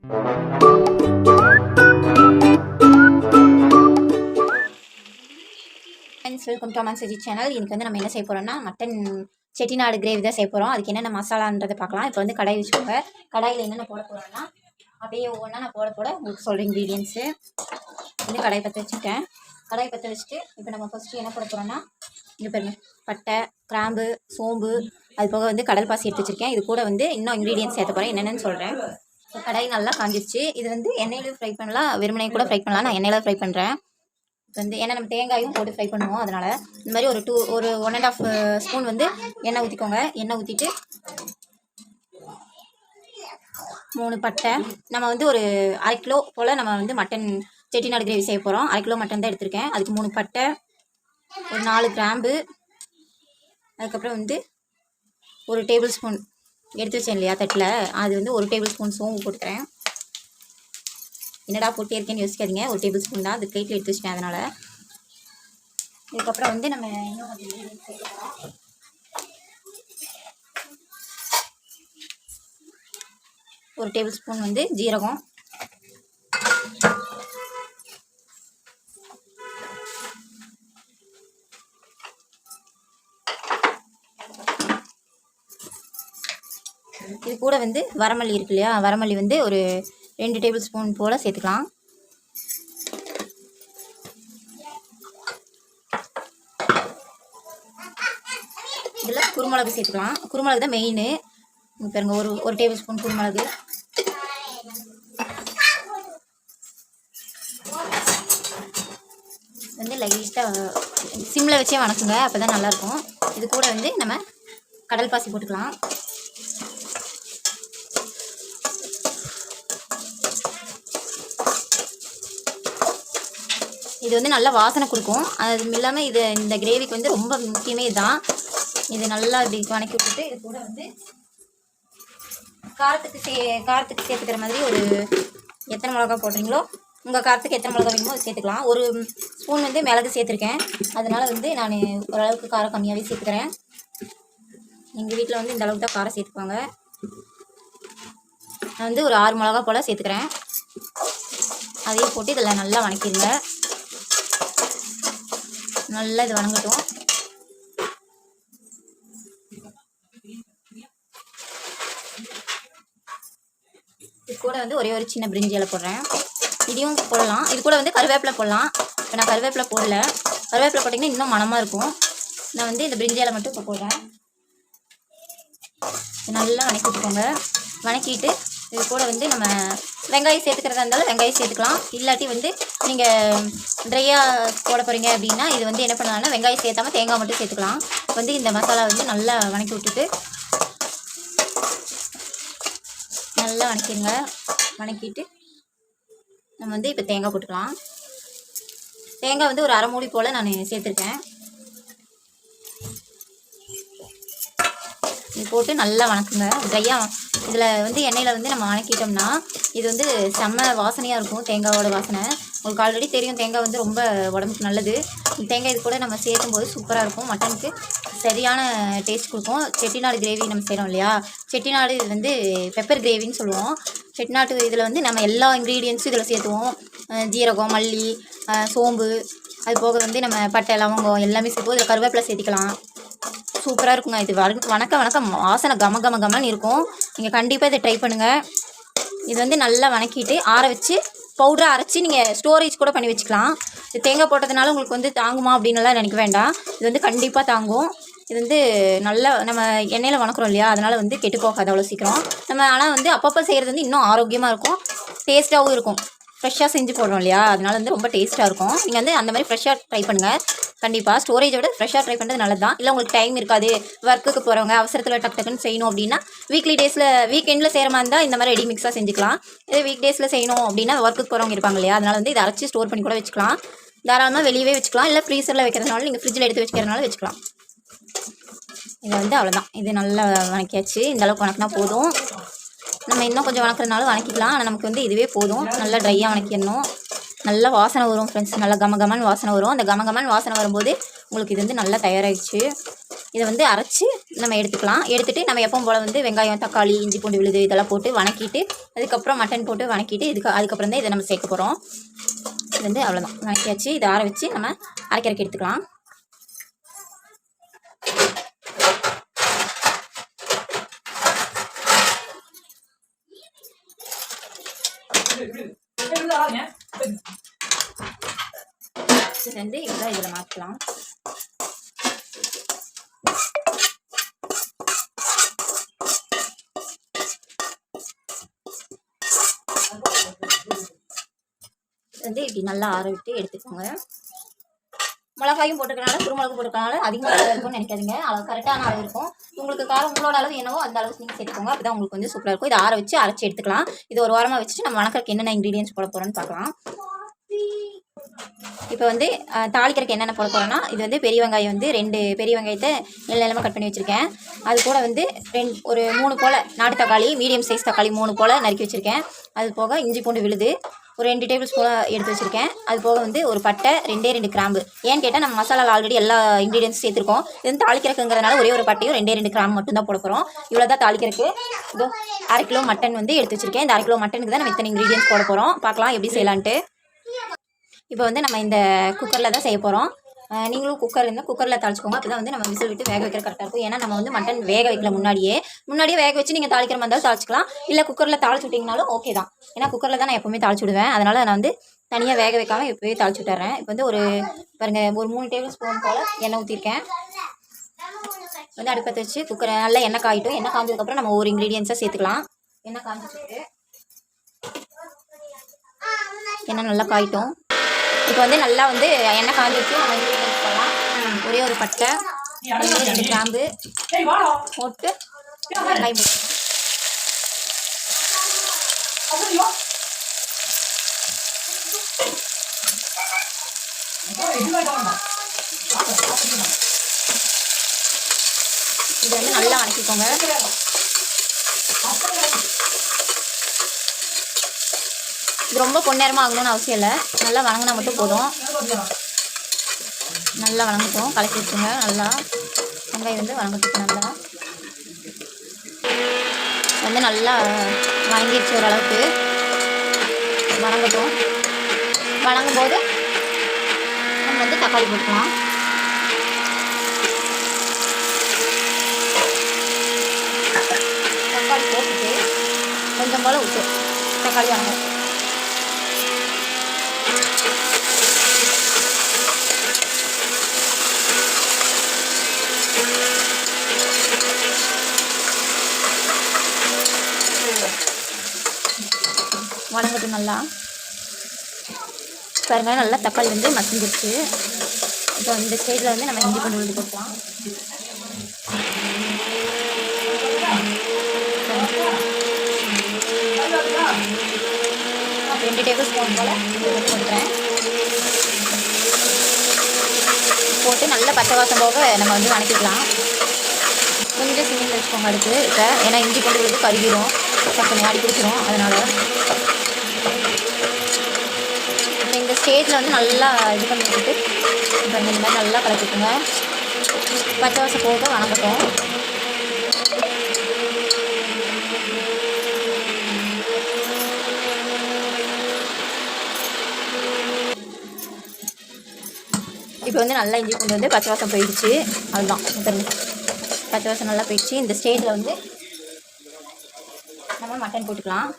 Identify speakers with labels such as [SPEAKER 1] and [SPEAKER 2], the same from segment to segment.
[SPEAKER 1] Friends, welcome to Aman Saji channel. இன்றைக்கி வந்து நம்ம என்ன செய்ய போகிறோம்னா மட்டன் செட்டிநாடு கிரேவி தான் செய்ய போகிறோம். அதுக்கு என்னென்ன மசாலான்றதை பார்க்கலாம். இப்போ வந்து கடாய் வச்சுக்கோங்க. கடாயில் என்னென்ன போட போகிறோம்னா அப்படியே ஒவ்வொன்றா நான் போட உங்களுக்கு சொல்கிற இன்க்ரீடியன்ஸு வந்து கடாய் பற்ற வச்சுட்டேன். கடாய் பற்ற வச்சுட்டு இப்போ நம்ம ஃபஸ்ட்டு என்ன போட போகிறோம்னா இங்கே பாருங்கள், பட்டை, கிராம்பு, சோம்பு, அது போக வந்து கடல் பாசி எடுத்து வச்சுருக்கேன். இது கூட வந்து இன்னும் இன்க்ரீடியன்ஸ் சேர்த்த போகிறேன். என்னென்னு சொல்கிறேன். இப்போ கடாய் நல்லா காஞ்சிருச்சு. இது வந்து எண்ணெயிலும் ஃப்ரை பண்ணலாம், வெறுமனையும் கூட ஃப்ரை பண்ணலாம். நான் எண்ணெயில் ஃப்ரை பண்ணுறேன். வந்து ஏன்னா நம்ம தேங்காயும் போட்டு ஃப்ரை பண்ணுவோம். அதனால் இந்த மாதிரி ஒரு 1.5 ஸ்பூன் வந்து எண்ணெய் ஊற்றிக்கோங்க. எண்ணெய் ஊற்றிட்டு 3 பட்டை, நம்ம வந்து ஒரு 1/2 கிலோ போல் நம்ம வந்து மட்டன் செட்டிநாடு கிரேவி செய்ய போகிறோம். 1/2 கிலோ மட்டன் தான் எடுத்திருக்கேன். அதுக்கு 3 பட்டை, ஒரு 4 கிராம்பு, அதுக்கப்புறம் வந்து ஒரு டேபிள் ஸ்பூன் எடுத்து வச்சேன் இல்லையா தட்டில், அது வந்து 1 டேபிள் ஸ்பூன் சோம்பு போட்டுக்கிறேன். என்னடா போட்டே இருக்கேன்னு யோசிக்காதீங்க, 1 டேபிள் ஸ்பூன் தான், அது பிளேட்டில் எடுத்து வச்சுட்டேன். அதனால் இதுக்கப்புறம் வந்து நம்ம இன்னும் கொஞ்சம் சேர்த்துக்கலாம். ஒரு டேபிள் ஸ்பூன் வந்து ஜீரகம், இது கூட வந்து வரமல்லி இருக்கு இல்லையா, வரமல்லி வந்து ஒரு 2 டேபிள் ஸ்பூன் போல் சேர்த்துக்கலாம். இதில் குருமிளகு சேர்த்துக்கலாம். குருமிளகு தான் மெயின். பாருங்க, ஒரு டேபிள் ஸ்பூன் குருமிளகு. வந்து லைட்டாக சிம்மில் வச்சே வணக்குங்க, அப்போ தான் நல்லாயிருக்கும். இது கூட வந்து நம்ம கடல் பாசி போட்டுக்கலாம். இது வந்து நல்லா வாசனை கொடுக்கும். அது இல்லாமல் இந்த கிரேவிக்கு வந்து ரொம்ப முக்கியமே இதுதான். இது நல்லா இப்படி வணக்கி விட்டுட்டு இது கூட வந்து காரத்துக்கு சேர்த்துக்கிற மாதிரி ஒரு எத்தனை மிளகா போடுறீங்களோ, உங்கள் காரத்துக்கு எத்தனை மிளகா வேணுமோ அது சேர்த்துக்கலாம். 1 ஸ்பூன் வந்து மிளகு சேர்த்துருக்கேன். அதனால் வந்து நான் ஓரளவுக்கு காரம் கம்மியாகவே சேர்த்துக்கிறேன். எங்கள் வீட்டில் வந்து இந்த அளவுக்கு தான் காரம் சேர்த்துக்குவாங்க. நான் வந்து ஒரு 6 மிளகா போல் சேர்த்துக்கிறேன். அதையும் போட்டு இதில் நல்லா வணக்கிடுங்க. நல்லா இது வணங்கட்டும். இது கூட வந்து ஒரே ஒரு சின்ன பிரிஞ்சி இலை போடுறேன். இதையும் போடலாம். இது கூட வந்து கருவேப்பிலை போடலாம். இப்போ நான் கருவேப்பிலை போடல. கருவேப்பிலை போட்டிங்கன்னா இன்னும் மணமாக இருக்கும். நான் வந்து இந்த பிரிஞ்சி இலை மட்டும் இப்போ போடுறேன். நல்லா வணக்கி விட்டுக்கோங்க. வணக்கிட்டு இது கூட வந்து நம்ம வெங்காயம் சேர்த்துக்கிறதா இருந்தாலும் வெங்காயம் சேர்த்துக்கலாம். இல்லாட்டி வந்து நீங்கள் ட்ரையாக போட போகிறீங்க அப்படின்னா இது வந்து என்ன பண்ணலாம்னா வெங்காயம் சேர்த்தாமல் தேங்காய் மட்டும் சேர்த்துக்கலாம். வந்து இந்த மசாலா வந்து நல்லா வணக்கி விட்டுட்டு நல்லா வணக்கிடுங்க. வணக்கிட்டு நம்ம வந்து இப்போ தேங்காய் போட்டுக்கலாம். தேங்காய் வந்து ஒரு 1/2 மூடி போல் நான் சேர்த்துருக்கேன். இது போட்டு நல்லா வணக்குங்க. ட்ரையாக இதில் வந்து எண்ணெயில் வந்து நம்ம வணக்கிட்டோம்னா இது வந்து செம்ம வாசனையாக இருக்கும். தேங்காயோட வாசனை உங்களுக்கு ஆல்ரெடி தெரியும். தேங்காய் வந்து ரொம்ப உடம்புக்கு நல்லது. தேங்காய் இது கூட நம்ம சேர்க்கும் போது சூப்பராக இருக்கும். மட்டனுக்கு சரியான டேஸ்ட் கொடுக்கும். செட்டிநாடு கிரேவி நம்ம செய்கிறோம் இல்லையா, செட்டிநாடு இது வந்து பெப்பர் கிரேவின்னு சொல்லுவோம். செட்டிநாட்டு இதில் வந்து நம்ம எல்லா இன்க்ரீடியன்ஸும் இதில் சேர்த்துவோம். ஜீரகம், மல்லி, சோம்பு, அது போக வந்து நம்ம பட்டை, லவங்கம் எல்லாமே சேர்த்துவோம். இதில் கருவேப்பிலை சேர்த்திக்கலாம். சூப்பராக இருக்குங்க. இது வணக்க வாசனை கமன்னு இருக்கும். நீங்கள் கண்டிப்பாக இதை ட்ரை பண்ணுங்கள். இது வந்து நல்லா வணக்கிட்டு ஆற வச்சு பவுடராக அரைச்சி நீங்கள் ஸ்டோரேஜ் கூட பண்ணி வச்சுக்கலாம். இது தேங்காய் போட்டதுனால உங்களுக்கு வந்து தாங்குமா அப்படின்னுலாம் நினைக்க வேண்டாம். இது வந்து கண்டிப்பாக தாங்கும். இது வந்து நல்லா நம்ம எண்ணெயில் வணக்கிறோம் இல்லையா, அதனால் வந்து கெட்டு போகாது அவ்வளோ சீக்கிரம். நம்ம ஆனால் வந்து அப்பப்போ செய்கிறது வந்து இன்னும் ஆரோக்கியமாக இருக்கும், டேஸ்ட்டாகவும் இருக்கும். ஃப்ரெஷ்ஷாக செஞ்சு போடுறோம் இல்லையா, அதனால் வந்து ரொம்ப டேஸ்ட்டாக இருக்கும். நீங்கள் வந்து அந்த மாதிரி ஃப்ரெஷ்ஷாக ட்ரை பண்ணுங்கள். கண்டிப்பாக ஸ்டோரேஜை விட ஃப்ரெஷ்ஷாக ட்ரை பண்ணுறது நல்லது தான். இல்லை உங்களுக்கு டைம் இருக்காது, ஒர்க்குக்கு போகிறவங்க அவசரத்தில் டக்குன்னு செய்யணும் அப்படின்னா வீக்கெண்டில் செய்கிற மாதிரி இருந்தால் இந்த மாதிரி ரெடி மிக்ஸாக செஞ்சுக்கலாம். இதே வீக் டேஸில் செய்யணும் அப்படின்னா ஒர்க்குக்கு போகிறவங்க இருப்பாங்க இல்லையா, அதனால் வந்து இதை அரைச்சி ஸ்டோர் பண்ணி கூட வச்சுக்கலாம். தாராளமாக வெளியவே வச்சுக்கலாம். இல்லை ஃப்ரீசரில் வைக்கிறதுனால நீங்கள் ஃப்ரிட்ஜில் எடுத்து வச்சுக்கிறதுனால வச்சுக்கலாம். இதை வந்து அவ்வளோதான். இது நல்லா வணக்கியாச்சு. இந்தளவுக்கு வணக்கினா போதும். நம்ம இன்னும் கொஞ்சம் வணக்கிறதுனாலும் வணக்கிக்கலாம். ஆனால் நமக்கு வந்து இதுவே போதும். நல்லா ட்ரையாக வணக்கிடணும். நல்லா வாசனை வரும் ஃப்ரெண்ட்ஸ். நல்லா கமகமன்னு வாசனை வரும். அந்த கமகமன்னு வாசனை வரும்போது உங்களுக்கு இது வந்து நல்லா தயாராகிடுச்சு. இதை வந்து அரைச்சி நம்ம எடுத்துக்கலாம். எடுத்துகிட்டு நம்ம எப்பவும் போல் வந்து வெங்காயம், தக்காளி, இஞ்சி பூண்டு விழுது இதெல்லாம் போட்டு வணக்கிட்டு அதுக்கப்புறம் மட்டன் போட்டு வணக்கிட்டு அதுக்கப்புறம் தான் இதை நம்ம சேர்க்க போகிறோம். இது வந்து அவ்வளோதான், வணக்கியாச்சு. இதை ஆற வச்சு நம்ம அரைக்கிறக்கு எடுத்துக்கலாம். இது வந்து இதெல்லாம் இதில் மாற்றலாம். வந்து இப்படி நல்லா ஆற விட்டு எடுத்துக்கோங்க. மிளகாயும் போட்டுக்கிறனால குருமிளகு போட்டுக்கிறனால அதிகமாக அளவு இருக்கும்னு நினைக்காதீங்க. அளவு கரெக்டான அளவு இருக்கும். உங்களுக்கு காரம் உங்களோட அளவு என்னவோ அந்த அளவுக்கு நீங்கள் சேர்த்துக்கோங்க. அப்போ தான் உங்களுக்கு வந்து சூப்பராக இருக்கும். இதை ஆற வச்சு அரைச்சி எடுத்துக்கலாம். இது ஒரு வாரமாக வச்சுட்டு நம்ம வணக்கறதுக்கு என்னென்ன இன்க்ரீடியன்ஸ் போட போகிறோன்னு பார்க்கலாம். இப்போ வந்து தாளிக்கிறதுக்கு என்னென்ன போட போகிறோன்னா, இது வந்து பெரிய வெங்காயம் வந்து 2 பெரிய வெங்காயத்தை நிலமாக கட் பண்ணி வச்சுருக்கேன். அது கூட வந்து ஒரு 3 போல் நாட்டு தக்காளி, மீடியம் சைஸ் தக்காளி 3 போல் நறுக்கி வச்சுருக்கேன். அது போக இஞ்சி பூண்டு விழுது ஒரு 2 டேபிள் ஸ்பூன் எடுத்து வச்சுருக்கேன். அது போக வந்து ஒரு பட்டை, 2 கிராம்பு. ஏன்னு கேட்டால் நம்ம மசாலாவில் ஆல்ரெடி எல்லா இன்க்ரீடியன்ஸ் சேர்த்துருக்கோம். இது வந்து தாளிக்கிறதுங்கிறதுனால ஒரே ஒரு பட்டையும் 2 கிராம்பு மட்டும் தான் போட போகிறோம். இவ்வளோ தான் தாளிக்கிறதுக்கு. இதோ 1/2 கிலோ மட்டன் வந்து எடுத்து வச்சுருக்கேன். இந்த 1/2 கிலோ மட்டனுக்கு தான் நம்ம இத்தனை இன்க்ரீடியன்ஸ் போட போகிறோம். பார்க்கலாம் எப்படி செய்யலான்ட்டு. இப்போ வந்து நம்ம இந்த குக்கரில் தான் செய்ய போகிறோம். நீங்களும் குக்கர் இருந்தால் குக்கரில் தாளிச்சிக்கோங்க. அப்போ தான் வந்து நம்ம விசில் விட்டு வேக வைக்கிற கரெக்டாக இருக்கும். ஏன்னா நம்ம வந்து மட்டன் வேக வைக்கல முன்னாடியே வேக வச்சு நீங்கள் தாளிக்கிற மாதிரி இருந்தாலும் தாளிச்சிக்கலாம். இல்லை குக்கரில் தாளிச்சு விட்டிங்கனாலும் ஓகே தான். ஏன்னா குக்கரில் தான் நான் எப்போவுமே தாளிச்சு விடுவேன். அதனால் நான் வந்து தனியாக வேக வைக்காமல் எப்போவே தாளிச்சு விட்டுறேன். இப்போ வந்து ஒரு 3 டேபிள் ஸ்பூன் போல் எண்ணெய் ஊற்றிருக்கேன். வந்து அடுப்பத்தை வச்சு குக்கரை நல்லா எண்ணெய் காயிட்டும். எண்ணெய் காய்ஞ்சதுக்கப்புறம் நம்ம ஒரு இன்க்ரீடியன்ஸாக சேர்த்துக்கலாம். எண்ணெய் காய்ஞ்சிட்டு எண்ணெய் நல்லா காயிட்டும். இப்போ வந்து நல்லா வந்து எண்ணெய் காஞ்சிச்சு. நம்ம இன்க்ரீடியன்ஸ் போடலாம். ஒரே ஒரு பட்டை, 2 கிராம்பு போட்டு வெங்காயம் போட்டு இது வந்து நல்லா வணக்கிக்கோங்க. இது ரொம்ப பொன்னேரமாக ஆகணும்னு அவசியம் இல்லை. நல்லா வணங்கினா மட்டும் போதும். நல்லா வணங்கட்டும். கலக்கி வச்சுங்க. நல்லா வெங்காயம் வந்து வணங்கட்டுக்கு நல்லா வணங்கிடுச்சு. ஓரளவுக்கு வணங்கட்டும். வணங்கும் போது நம்ம வந்து தக்காளி போட்டுக்கலாம். தக்காளி போட்டுட்டு கொஞ்சம் போல் உப்பு. தக்காளி வணங்க வணங்கட்டும். நல்லா பாருங்க, நல்லா தக்காளி வந்து மசிஞ்சிருச்சு. இப்போ இந்த ஸ்டேஜில் வந்து நம்ம இஞ்சி பூண்டு விழுது போட்டுக்கலாம். 2 டேபிள் ஸ்பூன் போல் போட்டுக்கிறேன். போட்டு நல்ல பச்சை வாசம் போக நம்ம வந்து வணக்கிக்கலாம். கொஞ்சம் சிம்மில் வச்சுக்கோங்க அடுத்து. இப்போ ஏன்னா இஞ்சி பூண்டு விழுது கருகிடும், டக்குனு அடி பிடிச்சிரும். அதனால் இந்த ஸ்டேஜில் வந்து நல்லா இது பண்ணி விட்டுட்டு இப்போ இந்த மாதிரி நல்லா கலக்கிட்டுங்க. பச்சை வாசம் போக வணங்கட்டும். இப்போ வந்து நல்லா இஞ்சி பூண்டு வந்து பச்சை வாசம் போயிடுச்சு. அதுதான் பச்சை வாசம் நல்லா போயிடுச்சு. இந்த ஸ்டேஜில் வந்து நம்ம மட்டன் போட்டுக்கலாம்.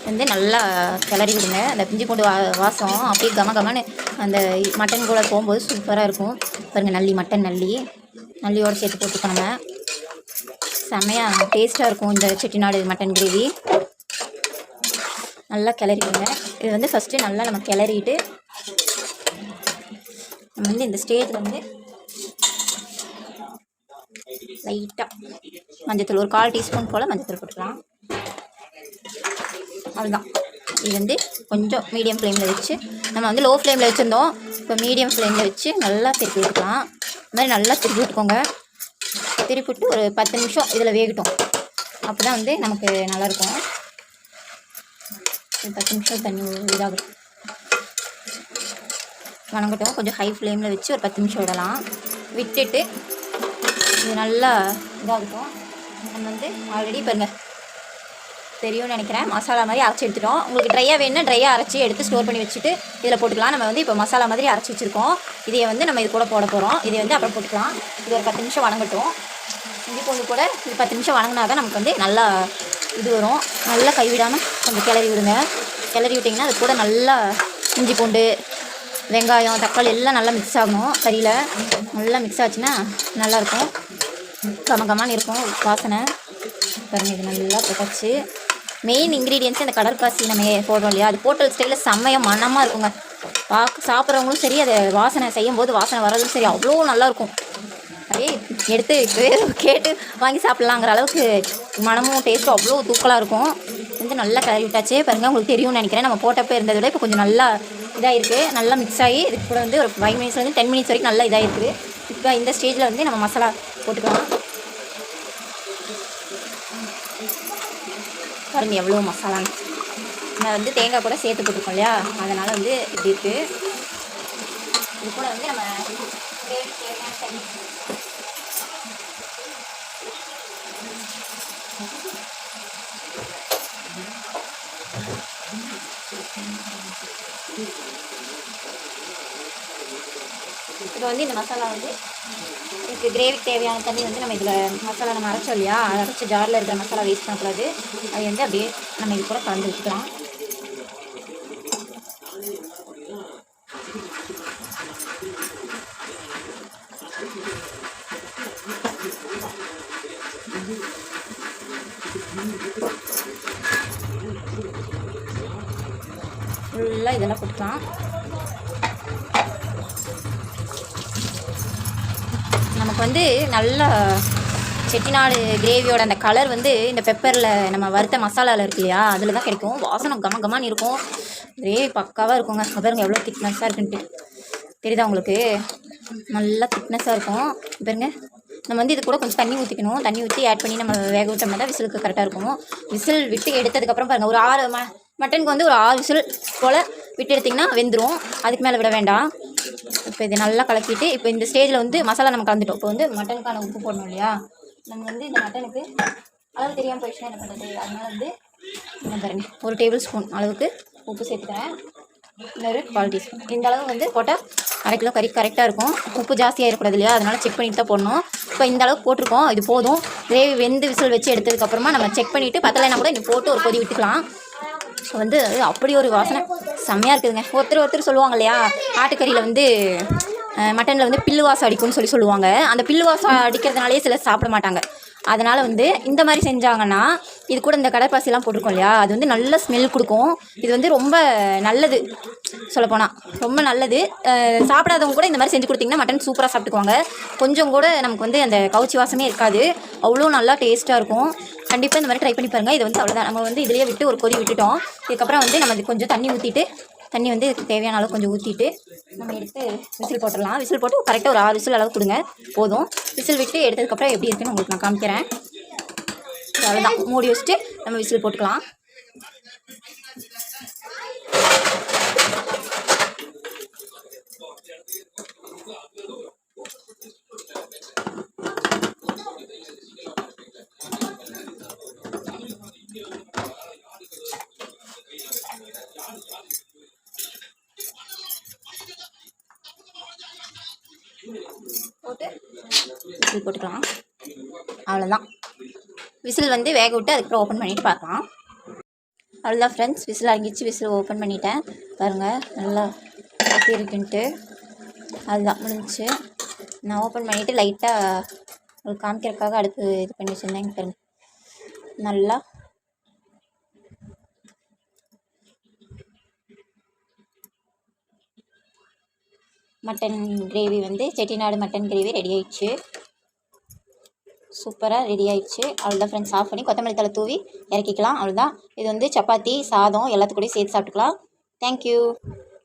[SPEAKER 1] வந்து நல்லா கிளறி விடுங்க. அந்த இஞ்சி பூண்டு வாசம் அப்படியே கமன்னு அந்த மட்டன் கூட போகும்போது சூப்பராக இருக்கும். பாருங்கள், மட்டன் நல்லியோடு சேர்த்து போட்டுக்கோங்க. நம்ம செம்மையாக டேஸ்ட்டாக இருக்கும் இந்த செட்டிநாடு மட்டன் கிரேவி. நல்லா கிளறிடுங்க. இது வந்து ஃபஸ்ட்டு நல்லா நம்ம கிளறிட்டு நம்ம வந்து இந்த ஸ்டேஜில் வந்து லைட்டாக மஞ்சத்தூள் ஒரு 1/4 டீஸ்பூன் போல் மஞ்சத்தூள் போட்டுக்கலாம். அதுதான். இது வந்து கொஞ்சம் மீடியம் ஃப்ளேமில் வச்சு நம்ம வந்து லோ ஃப்ளேமில் வச்சுருந்தோம். இப்போ மீடியம் ஃப்ளேமில் வச்சு நல்லா திருப்பி விட்டுக்கலாம். இந்த மாதிரி நல்லா திருப்பி விட்டுக்கோங்க. திருப்பிட்டு ஒரு 10 நிமிஷம் இதில் வேகட்டும். அப்போ தான் வந்து நமக்கு நல்லாயிருக்கும். 10 நிமிஷம் தண்ணி இதாகட்டும், வணங்கட்டும். கொஞ்சம் ஹை ஃப்ளேமில் வச்சு ஒரு 10 நிமிஷம் விடலாம். விட்டுட்டு இது நல்லா இதாகட்டும். நம்ம வந்து ஆல்ரெடி பாருங்கள் தெரியும்னு நினைக்கிறேன், மசாலா மாதிரி அரைச்சி எடுத்துட்டோம். உங்களுக்கு ட்ரையாக வேணுன்னா ட்ரையாக அரைச்சி எடுத்து ஸ்டோர் பண்ணி வச்சுட்டு இதில் போட்டுக்கலாம். நம்ம வந்து இப்போ மசாலா மாதிரி அரைச்சி வச்சுருக்கோம். இதையை வந்து நம்ம இது கூட போட போகிறோம். இதை வந்து அப்புறம் போட்டுக்கலாம். இது ஒரு 10 நிமிஷம் வணங்கட்டும். இஞ்சி பூண்டு கூட இது 10 நிமிஷம் வணங்கினா தான் நமக்கு வந்து நல்லா இது வரும். நல்லா கைவிடாமல் கொஞ்சம் கிளறி விடுங்க. கிளறி விட்டிங்கன்னா அது கூட நல்லா இஞ்சி பூண்டு வெங்காயம் தக்காளி எல்லாம் நல்லா மிக்ஸ் ஆகணும். கறியில் நல்லா மிக்ஸ் ஆச்சுன்னா நல்லாயிருக்கும், கமகமான்னு இருக்கும் வாசனை. பாருங்கள் இது நல்லா போட்டாச்சு. மெயின் இன்க்ரீடியன்ஸ் இந்த கடற்பாசி நம்ம போடுறோம் இல்லையா, அது ஹோட்டல் ஸ்டைலில் செம்மையாக மனமாக இருக்குங்க. சாப்பிட்றவங்களும் சரி, அதை வாசனை செய்யும் போது வாசனை வர்றதும் சரி அவ்வளோ நல்லாயிருக்கும். அப்படியே எடுத்து கேட்டு வாங்கி சாப்பிட்லாங்கிற அளவுக்கு மனமும் டேஸ்ட்டும் அவ்வளோ தூக்கலாக இருக்கும். வந்து நல்லா கிளறி விட்டாச்சு. பாருங்கள் உங்களுக்கு தெரியும்னு நினைக்கிறேன், நம்ம போட்டப்போ இருந்ததை விட இப்போ கொஞ்சம் நல்லா இதாக இருக்குது. நல்லா மிக்ஸ் ஆகி இதுக்கு கூட வந்து ஒரு 5 மினிட்ஸ்லேருந்து 10 மினிட்ஸ் வரைக்கும் நல்லா இதாக இருக்குது. இப்போ இந்த ஸ்டேஜில் வந்து நம்ம மசாலா போட்டுக்கலாம். பாருங்கள் எவ்வளோ மசாலான்னு. நான் வந்து தேங்காய் கூட சேர்த்து போட்டுருக்கோம் இல்லையா, அதனால் வந்து இப்படி இருக்குது. இது கூட வந்து நம்ம இப்போ வந்து இந்த மசாலா வந்து இதுக்கு கிரேவிக்கு தேவையான தண்ணி வந்து நம்ம இதில் மசாலா நம்ம அரைச்சோம் இல்லையா, அதை அரைச்சி ஜாரில் இருக்கிற மசாலா வேஸ்ட் பண்ணக்கூடாது. அது வந்து அப்படியே நம்ம இது கூட கலந்து வச்சுக்கலாம். ஃபுல்லாக இதெல்லாம் போட்டுக்கலாம். நமக்கு வந்து நல்லா செட்டிநாடு கிரேவியோட அந்த கலர் வந்து இந்த பெப்பரில் நம்ம வறுத்த மசாலாவில் இருக்கு இல்லையா, அதில் தான் கிடைக்கும். வாசனை கமகமான்னு இருக்கும். கிரேவி பக்காவாக இருக்குங்க. பாருங்க எவ்வளோ திக்னஸ்ஸாக இருக்குன்ட்டு தெரியுதா உங்களுக்கு, நல்லா திக்னஸ்ஸாக இருக்கும். பாருங்க நம்ம வந்து இது கூட கொஞ்சம் தண்ணி ஊற்றிக்கணும். தண்ணி ஊற்றி ஆட் பண்ணி நம்ம வேக விட்டோம்னா தான் விசிலுக்கு கரெக்டாக இருக்கும். விசில் விட்டு எடுத்ததுக்கப்புறம் பாருங்கள் ஒரு 6 மட்டனுக்கு வந்து ஒரு 6 விசில் போல் விட்டு எடுத்திங்கன்னா வெந்துடும். அதுக்கு மேலே விட வேண்டாம். இப்போ இதை நல்லா கலக்கிட்டு இப்போ இந்த ஸ்டேஜில் வந்து மசாலா நம்ம கலந்துட்டோம். இப்போ வந்து மட்டனுக்கான உப்பு போடணும் இல்லையா, நம்ம வந்து இந்த மட்டனுக்கு அளவு தெரியாமல் போயிடுச்சுன்னா என்ன பண்ணுறது, அதனால் வந்து என்ன பாருங்கள் 1 டேபிள் ஸ்பூன் அளவுக்கு உப்பு சேர்த்துக்கிறேன். இன்னொரு 1/4 டீஸ்பூன். இந்த அளவு வந்து போட்டால் 1/2 கிலோ கறி கரெக்டாக இருக்கும். உப்பு ஜாஸ்தியாக இருக்கக்கூடாது இல்லையா, அதனால் செக் பண்ணிட்டு தான் போடணும். இப்போ இந்த அளவுக்கு போட்டிருக்கோம், இது போதும். கிரேவி வெந்து விசில் வச்சு எடுத்ததுக்கப்புறமா நம்ம செக் பண்ணிவிட்டு பத்தலைனா கூட இங்கே போட்டு ஒரு கொதி விட்டுக்கலாம். வந்து அப்படி ஒரு வாசனை செம்மையாக இருக்குதுங்க. ஒருத்தர் சொல்லுவாங்க இல்லையா, ஆட்டுக்கறியில் வந்து மட்டனில் வந்து பில்லு வாசம் அடிக்கும்னு சொல்லுவாங்க. அந்த பில்லு வாசம் அடிக்கிறதுனாலே சிலர் சாப்பிட மாட்டாங்க. அதனால் வந்து இந்த மாதிரி செஞ்சாங்கன்னா இது கூட இந்த கடற்பாசிலாம் போட்டிருக்கோம் இல்லையா, அது வந்து நல்ல ஸ்மெல் கொடுக்கும். இது வந்து ரொம்ப நல்லது, சொல்லப்போனால் ரொம்ப நல்லது. சாப்பிடாதவங்க கூட இந்த மாதிரி செஞ்சு கொடுத்திங்கன்னா மட்டன் சூப்பராக சாப்பிட்டுக்குவாங்க. கொஞ்சம் கூட நமக்கு வந்து அந்த கவுச்சி வாசமே இருக்காது, அவ்வளோ நல்லா டேஸ்ட்டாக இருக்கும். கண்டிப்பாக இந்த மாதிரி ட்ரை பண்ணி பாருங்கள். இது வந்து அவ்வளோதான், நம்ம வந்து இதிலேயே விட்டு ஒரு கொதி விட்டுட்டோம். இதுக்கப்புறம் வந்து நம்ம இது கொஞ்சம் தண்ணி ஊற்றிட்டு தண்ணி வந்து இதுக்கு தேவையான அளவு கொஞ்சம் ஊற்றிட்டு நம்ம எடுத்து விசில் போட்டுடலாம். விசில் போட்டு கரெக்டாக ஒரு 6 விசில் அளவு கொடுங்க, போதும். விசில் விட்டு எடுத்ததுக்கப்புறம் எப்படி இருக்குன்னு உங்களுக்கு நான் காமிக்கிறேன். அவ்வளோதான், மூடி வச்சுட்டு நம்ம விசில் போட்டுக்கலாம். போட்டு விசில் போட்டுக்கலாம். அவ்வளோதான், விசில் வந்து வேக விட்டு அதுக்கப்புறம் ஓப்பன் பண்ணிவிட்டு பார்க்கலாம். அவ்வளோதான் ஃப்ரெண்ட்ஸ், விசில் அடங்கிச்சு. விசில் ஓப்பன் பண்ணிட்டேன். பாருங்கள் நல்லா எப்படி இருக்குன்ட்டு. அதுதான் முடிஞ்சிச்சு. நான் ஓப்பன் பண்ணிவிட்டு லைட்டாக உங்களுக்கு காமிக்கிறதுக்காக அடுப்பு இது பண்ணி வச்சுருந்தேன். பாருங்கள் நல்லா மட்டன் கிரேவி வந்து செட்டிநாடு மட்டன் கிரேவி ரெடி ஆயிடுச்சு. சூப்பராக ரெடி ஆயிடுச்சு. அவ்வளோதான் ஃப்ரெண்ட்ஸ், ஆஃப் பண்ணி கொத்தமல்லி தழை தூவி இறக்கிக்கலாம். அவ்வளோதான். இது வந்து சப்பாத்தி சாதம் எல்லாத்துக்கூடயும் சேர்த்து சாப்பிட்டுக்கலாம். தேங்க்யூ.